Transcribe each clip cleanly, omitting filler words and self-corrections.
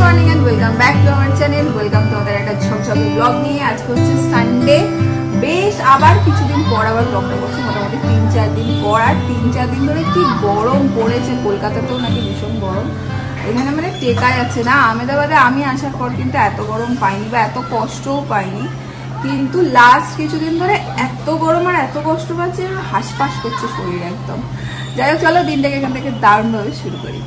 Morning and welcome back to our channel. Welcome to আমাদের একটা ঝকঝকে ব্লগ নিয়ে। আজকে হচ্ছে সানডে, বেশ আবার কিছুদিন পর আবার ব্লগটা করছি, মোটামুটি 3-4 দিন পর। আর 3-4 দিন ধরে কি গরম পড়েছে, কলকাতাতেও নাকি ভীষণ গরম। এখানে মানে টেকা যাচ্ছে না। আহমেদাবাদে আমি আসার পর কিন্তু এত গরম পাইনি বা এত কষ্টও পাইনি, কিন্তু লাস্ট কিছুদিন ধরে এত গরম আর এত কষ্ট পাচ্ছে, হাঁসফাঁস করছে শরীর একদম। যাই হোক, চলো দিনটাকে এখান থেকে দারুণভাবে শুরু করি।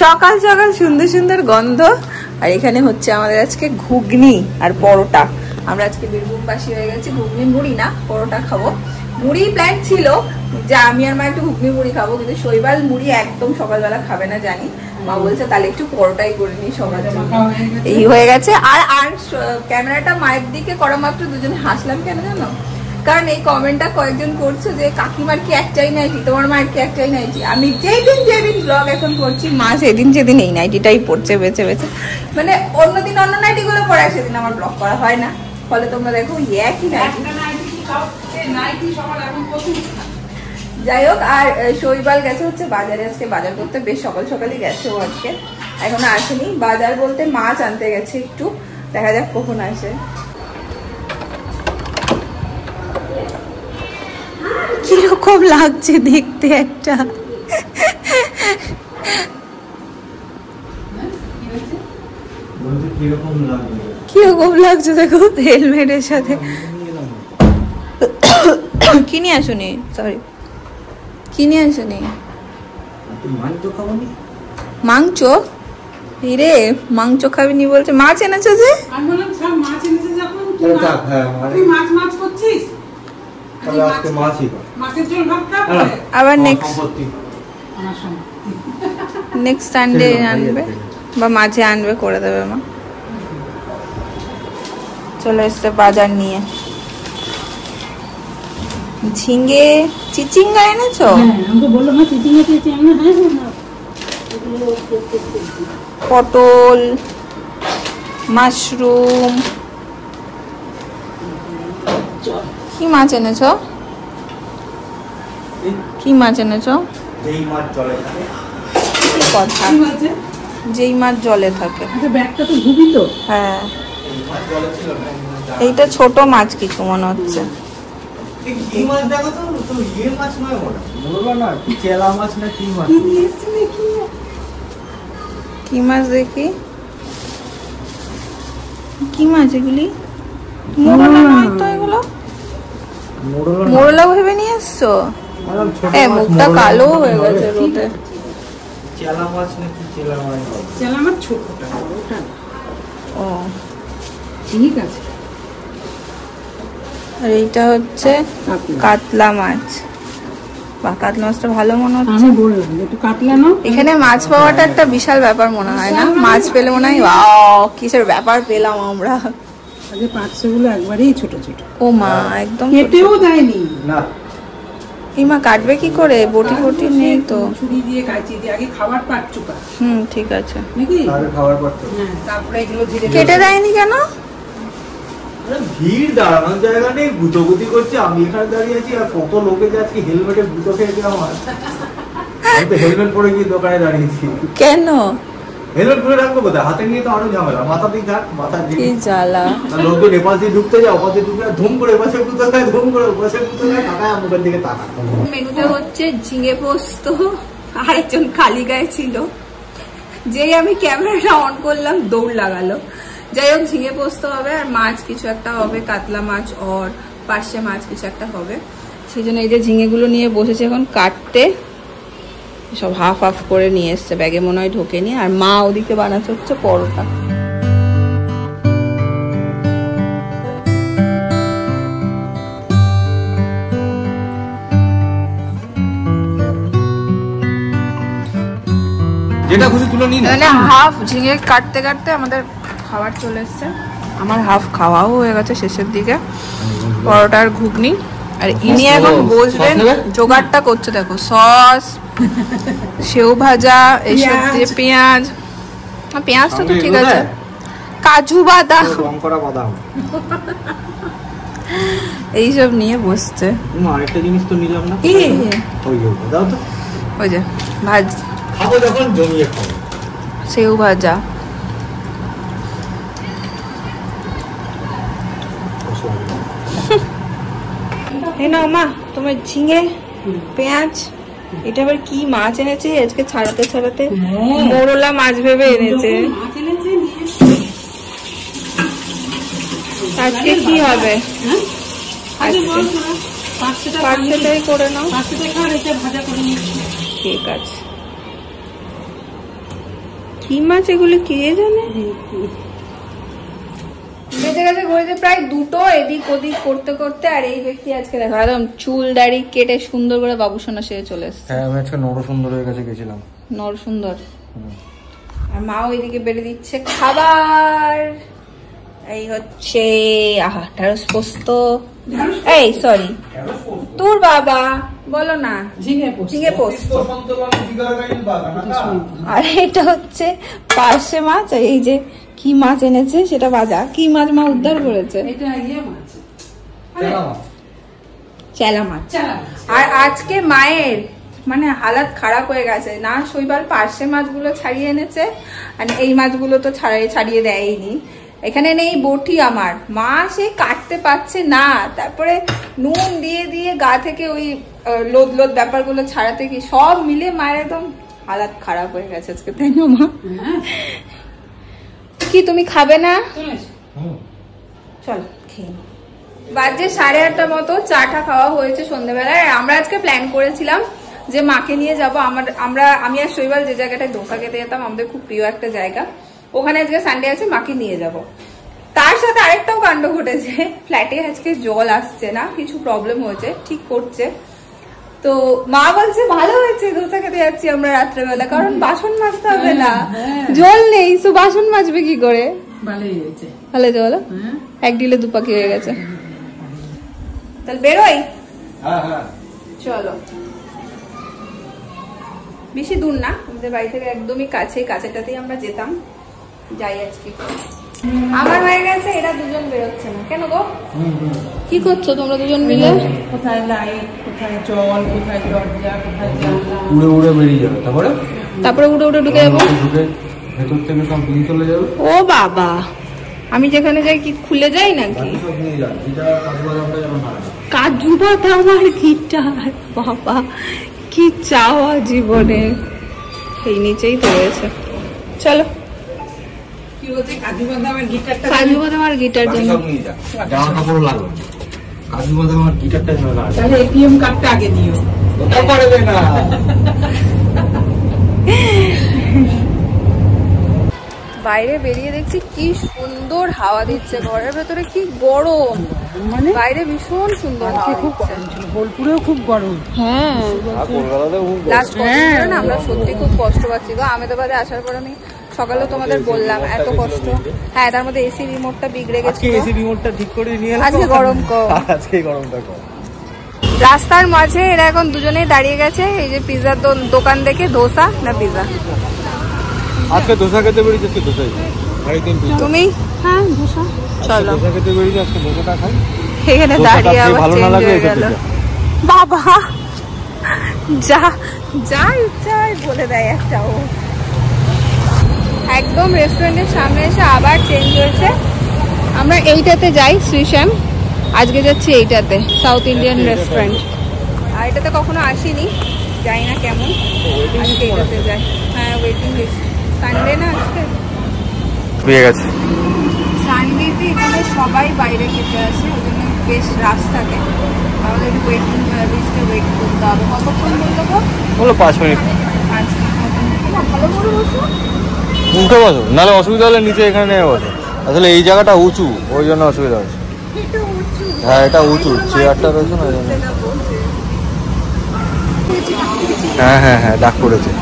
সকাল সকাল সুন্দর সুন্দর গন্ধ, আর এখানে হচ্ছে আমাদের আজকে ঘুগনি আর পরোটা। আমরা আজকে বীরভূমবাসী হয়ে গেছি, ঘুগনি মুড়ি না পরোটা খাবো। মুড়ি প্ল্যান ছিল যে আমি আর মা একটু ঘুগনি মুড়ি খাবো, কিন্তু শৈবাল মুড়ি একদম সকালবেলা খাবে না জানি। মা বলছে তাহলে একটু পরোটাই করে নিই সবার জন্য। এই হয়ে গেছে। আর আর ক্যামেরাটা মায়ের দিকে করা মাত্র দুজনে হাসলাম কেন জানো? কারণ এই কমেন্টটা কয়েকজন করছে যে কাকিমার কি একটাই নাইটি, তোমার মায়ের কি একটাই নাইটি। আমি যেদিন ব্লগ এখন করছি, মা সেদিন এই নাইটিটাই পড়ছে বেছে বেছে। মানে অন্যদিন অন্য নাইটি গুলো পরে, সেদিন আমার ব্লগ করা হয় না। ফলে তোমরা দেখো একই নাইটি। যাই হোক, আর শৈবাল গেছে হচ্ছে বাজারে, আজকে বাজার করতে। বেশ সকাল সকালই গেছে ও আজকে, এখনো আসেনি। বাজার বলতে মাছ আনতে গেছে একটু, দেখা যাক কখন আসে। কিরকম লাগছে দেখতে একটা, কিরকম লাগছে দেখো হেলমেটের সাথে। কি নিয়ে আসুনি? সরি, কি নিয়ে আসুনি? মাংস? রে মাংস খাবিনি বলছে। মাছ এনেছে যে, আবার নেক্সট সানডে আনবে বা মাঝে আনবে, করে দেবে মা। চলে এসছে বাজার নিয়ে। ঝিঙ্গে চিচিঙ্গা এনেছো? পটল, মাশরুম। কি মাছ এনেছো? কি মাছ এনেছো? যেই মাছ জলে থাকে। হ্যাঁ, এইটা ছোট মাছ কিছু মনে হচ্ছে। কি মাছ দেখি? কি মাছ এগুলি? মোরলা নয় তো এগুলো? মোরলা ভেবে নিয়ে এসছো? মুখটা কালো হয়ে গেছে রোদে। ও ঠিক আছে। আর এইটা হচ্ছে কাতলা মাছ। বা কাতলা মাছটা ভালো মনে হচ্ছে। এখানে মাছ পাওয়াটা একটা বিশাল ব্যাপার মনে হয় না? মাছ পেলে মনে হয় কিসের ব্যাপার পেলাম আমরা। আগে 500 গুলো একবারেই ছোট ছোট। ও মা, একদম কেটেও দেয়নি না। ইমা কাটবে কি করে? বটি ফটি নেই তো। ছুরি দিয়ে কাটি দিয়ে আগে খাবার পাট চুকা। ঠিক আছে নাকি? আগে খাবার পাট। হ্যাঁ, তারপরে এগুলো ধীরে কেটে দেয়নি কেন? ভিড়, দাঁড়ানোর জায়গা নেই, গুতগুতি করছে। আমি এখানে দাঁড়িয়ে আছি, আর কত লোকে যাচ্ছে হেলমেটে গুতো খেয়েছে আমার। আমি তো হেলমেট পরে গিয়ে দোকানে দাঁড়িয়েছি। কেন হেলমেট পরে রাখবো কোথায়? হাতে নিয়ে তো আরো ঝামেলা। মাথা দিয়ে থাক, মাথা দিয়ে কি জ্বালা। লোকজন এপাশ দিয়ে ঢুকতে যায়, ওপাশ দিয়ে ঢুকলে ধুম করে এপাশে গুতো খায়, ধুম করে ওপাশে গুতো খায়, তাকায় আমাদের দিকে তাকায়। মেনুতে হচ্ছে ঝিঙে পোস্ত। আরেকজন খালি গায়ে ছিল, যেই আমি ক্যামেরাটা অন করলাম দৌড় লাগালো। যাই হোক, ঝিঙে পোস্ত হবে, আর মাছ কিছু একটা হবে, কাতলা মাছ আর পার্শে মাছ কিছু একটা হবে। সেই জন্য এই যে ঝিঙেগুলো নিয়ে বসেছে এখন কাটতে। সব হাফ হাফ করে নিয়ে এসছে, ব্যাগে মনে হয় ঢোকেনি। আর মা ওদিকে বানাচ্ছে হচ্ছে পরোটা। যেটা খুশি তুলে নিন। মানে হাফ ঝিঙে কাটতে কাটতে আমাদের খাবার চলে এসছে। আমার হাফ খাওয়াও হয়ে গেছে শেষের দিকে, পরোটা আর ঘুগনি। আর ইনি এখন বসবেন, জোগাড়টা করছে। দেখো সস, সেও ভাজা, এইসব দিয়ে পেঁয়াজ। পেঁয়াজটা তো ঠিক আছে, কাজু বাদাম, রং করা বাদাম, এইসব নিয়ে বসছে। আরেকটা জিনিস তো নিলাম না, ওই যে দাও তো, ওই যে ভাজ খাবো যখন জমিয়ে খাবো। সেও ভাজা। এই নাও মা তোমার ঝিঙে পেঁয়াজ। এটা আবার কি মাছ এনেছে আজকে ছাড়াতে ছাড়াতে, মোরলা মাছ ভেবে এনেছে। আজকে কি হবে? পাঁচটাই করে নাও। ঠিক আছে। কি মাছ এগুলো কে জানে? বেঁচে গেছে ঘড়িতে প্রায় 2টো, এদিক ওদিক করতে করতে। আর এই ব্যক্তি আজকে দেখো একদম চুল দাড়ি কেটে সুন্দর করে বাবুসোনা সেরে চলে এসছে। হ্যাঁ আমি আজকে নরসুন্দরের কাছে গেছিলাম। নরসুন্দর। আর মাও এদিকে বেড়ে দিচ্ছে খাবার। এই হচ্ছে আহা ঢেঁড়স পোস্ত। এই সরি তোর বাবা বলো না, ঝিঙে পোস্ত। আর এটা হচ্ছে পার্শে মাছ। এই যে কি মাছ এনেছে সেটা ভাজা। কি মাছ মা উদ্ধার করেছে? চেলা মাছ। আর আজকে মায়ের মানে হালাত খারাপ হয়ে গেছে না। শৈবাল পার্শে মাছগুলো ছাড়িয়ে এনেছে, আর এই মাছগুলো তো ছাড়িয়ে দেয়নি। এখানে নেই বটি আমার, মা সে কাটতে পারছে না। তারপরে নুন দিয়ে দিয়ে গা থেকে ওই লোদ লোদ ব্যাপারগুলো ছাড়াতে কি সব মিলে মায়ের একদম হালাত খারাপ হয়ে গেছে আজকে, তাই না মা? কি তুমি খাবে না? চলো খেয়ে। বাজে 8:30 মতো চাটা খাওয়া হয়েছে সন্ধ্যেবেলায়। আমরা আজকে প্ল্যান করেছিলাম যে মাকে নিয়ে যাবো। আমি আর শৈবাল যে জায়গাটায় ধোসা খেতে যেতাম, আমাদের খুব প্রিয় একটা জায়গা, ওখানে আজকে সানডে আছে, মাকে নিয়ে যাব। তার সাথে আরেকটাও কাণ্ড ঘটেছে, ফ্ল্যাটে আজকে জল আসছে না, কিছু প্রবলেম হয়েছে, ঠিক করছে। তো মা বলছে ভালো হয়েছে ধোসা খেতে যাচ্ছি আমরা রাত্রেবেলা, কারণ বাসন মাজতে হবে না, জল নেই, তো বাসন মাজবে কি করে? ভালো চলো, এক ডিলে দুপাকি হয়ে গেছে। তাহলে বেরোই। চলো, বেশি দূর না, আমাদের বাড়ি থেকে একদমই কাছেটাতেই আমরা যেতাম। যাই আজকে। আমার হয়ে গেছে, এরা দুজন বেরোচ্ছে না কেন গো? কি করছো তোমরা দুজন মিলে? কোথায় লাইট, কোথায় জল, কোথায় দরজা, কোথায় জানলা, উড়ে উড়ে বেরিয়ে যাবে। তারপরে উড়ে উড়ে ঢুকে যাবো, ভেতর থেকে সব নিয়ে চলে যাবে। ও বাবা, আমি যেখানে যাই কি খুলে যাই নাকি? কাজু বাদাম আর গিটার, বাবা কি চাওয়া জীবনে। এই নিচেই তো রয়েছে। চলো, কাজু বাদাম আর গিটার জন্য জামা কাপড় লাগবে। কাজু বাদাম আর গিটারটা তাহলে এটিএম কার্ডটা আগে নিও, ওটা পারবে না। বাইরে বেরিয়ে দেখছি কি সুন্দর হাওয়া দিচ্ছে, ঘরের ভেতরে কি গরম, মানে বাইরে ভীষণ সুন্দর হাওয়া দিচ্ছে। বোলপুরেও খুব গরম। হ্যাঁ, লাস্ট কদিন না আমরা সত্যি খুব কষ্ট পাচ্ছি গো। আহমেদাবাদে আসার পর আমি সকালে তোমাদের বললাম এত কষ্ট। হ্যাঁ, তার মধ্যে এসি রিমোটটা বিগড়ে গেছে, এসি রিমোটটা ঠিক করে নিয়ে এলাম। আজকে গরম কম, আজকে গরমটা কম। রাস্তার মাঝে এরা এখন দুজনেই দাঁড়িয়ে গেছে। এই যে পিজার দোকান দেখে, ধোসা না পিজা? আজকে ধোসা খেতে বেরিয়েছি। তুমি? হ্যাঁ, ধোসা। চলো, ধোসা খেতে বেরিয়েছি আজকে, ধোসাটা খাই। এখানে দাঁড়িয়ে আবার ভালো না লাগে বাবা, যা যা ইচ্ছা বলে দেয় একটা। ও একদম রেস্টুরেন্টের সামনে এসে আবার চেঞ্জ হয়েছে। আমরা এইটাতে যাই, শ্রীশ্যাম। আজকে যাচ্ছি এইটাতে, সাউথ ইন্ডিয়ান রেস্টুরেন্ট। আর এটাতে কখনো আসিনি, যাই না কেমন। আজকে এইটাতে যাই। হ্যাঁ, ওয়েটিং লিস্ট। সানডে না আজকে, পেয়ে গেছে। সানডেতে এখানে সবাই বাইরে খেতে আসে, ওই জন্য বেশ রাশ থাকে। আমাদের একটু ওয়েটিং লিস্টে ওয়েট করতে হবে। কতক্ষণ বললো? বলো 5 মিনিট। 5 মিনিট ভালো করে বসো, উঠে বসো, নাহলে অসুবিধা হলে নিচে এখানে বসো। আসলে এই জায়গাটা উঁচু, ওই জন্য অসুবিধা হচ্ছে। হ্যাঁ, এটা উঁচু, চেয়ারটা রয়েছে না। হ্যাঁ হ্যাঁ হ্যাঁ, ডাক পড়েছে।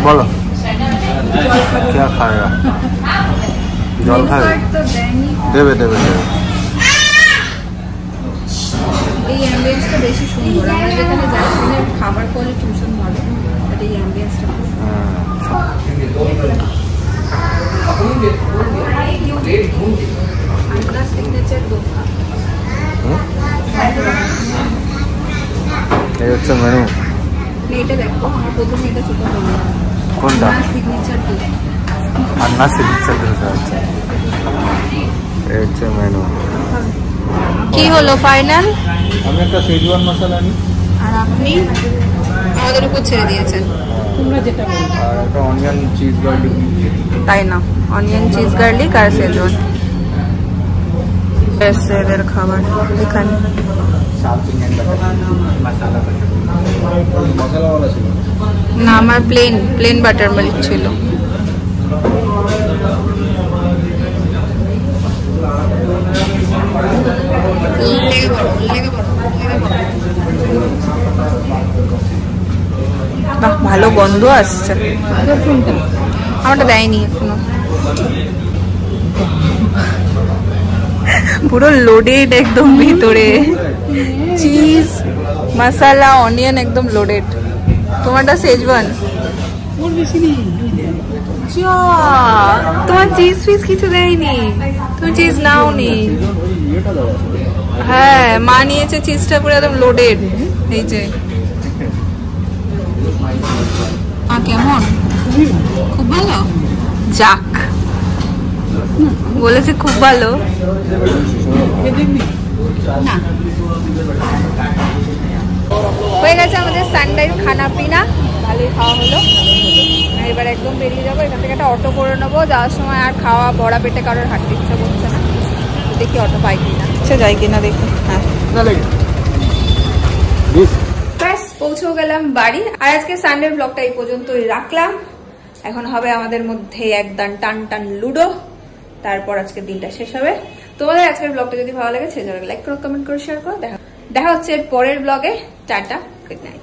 बोलो क्या खाएगा? जल खाएगा? देवे देवे देवे। এই অ্যাম্বিয়েন্সটা বেশ বেশি সুন্দর। আমরা যেখানে যাই সেখানে খাবার কোয়ালিটি ভীষণ ভালো, বাট এই অ্যাম্বিয়েন্সটা সিগনেচার দোসা। এই হচ্ছে মেনু। এটা দেখো, আমার প্রথমে এটা ছোট হলো কোনটা? সিগনেচার দোসা। अन्ना सिग्नेचर डोसा। अच्छा, এই হচ্ছে মেনু। কি হলো ফাইনাল? আমি একটা শেজওয়ান মশলা নিই, আর আপনি আমাদের উপর ছেড়ে দিয়েছেন। তোমরা যেটা বলো। আর একটা অনিয়ন চিজ গার্লিক। তাই না, অনিয়ন চিজ গার্লিক আর শেজওয়ান। এদের খাবার এখানে সাউথ ইন্ডিয়ান মশলা মশলাওয়ালা ছিল না, আমার প্লেন বাটার মিল্ক ছিল। বাহ, ভালো গন্ধ আসছে। আমারটা দেয়নি এখনো। পুরো লোডেড একদম ভিতরে, চিজ মশলা অনিয়ন একদম লোডেড। তোমারটা শেজওয়ান। তোমার চিজ ফিজ কিছু দেয়নি, তুমি চিজ নাও নি। হ্যাঁ, মা নিয়েছে চিজটা পুরো একদম লোডেড। এই যে কেমন, খুব ভালো। যাক, বলেছে খুব ভালো। না, হয়ে গেছে আমাদের সানডের খানা পিনা, ভালোই খাওয়া হলো। এবার একদম বেরিয়ে যাবো এখান থেকে, একটা অটো করে নেবো। যাওয়ার সময় আর খাওয়া বড়া পেটে কারোর হাঁটতে ইচ্ছা করছে না, দেখি অটো পাই কিনা, সে যাই কিনা দেখি। হ্যাঁ, ব্যাস পৌঁছেও গেলাম বাড়ি। আর আজকে সানডের ব্লগটা এই পর্যন্তই রাখলাম। এখন হবে আমাদের মধ্যে একদম টান টান লুডো, তারপর আজকের দিনটা শেষ হবে। তোমাদের আজকের ব্লগটা যদি ভালো লাগে সেজন্য লাইক করো, কমেন্ট করো, শেয়ার করো। দেখা হচ্ছে পরের ব্লগে। Tata, good night.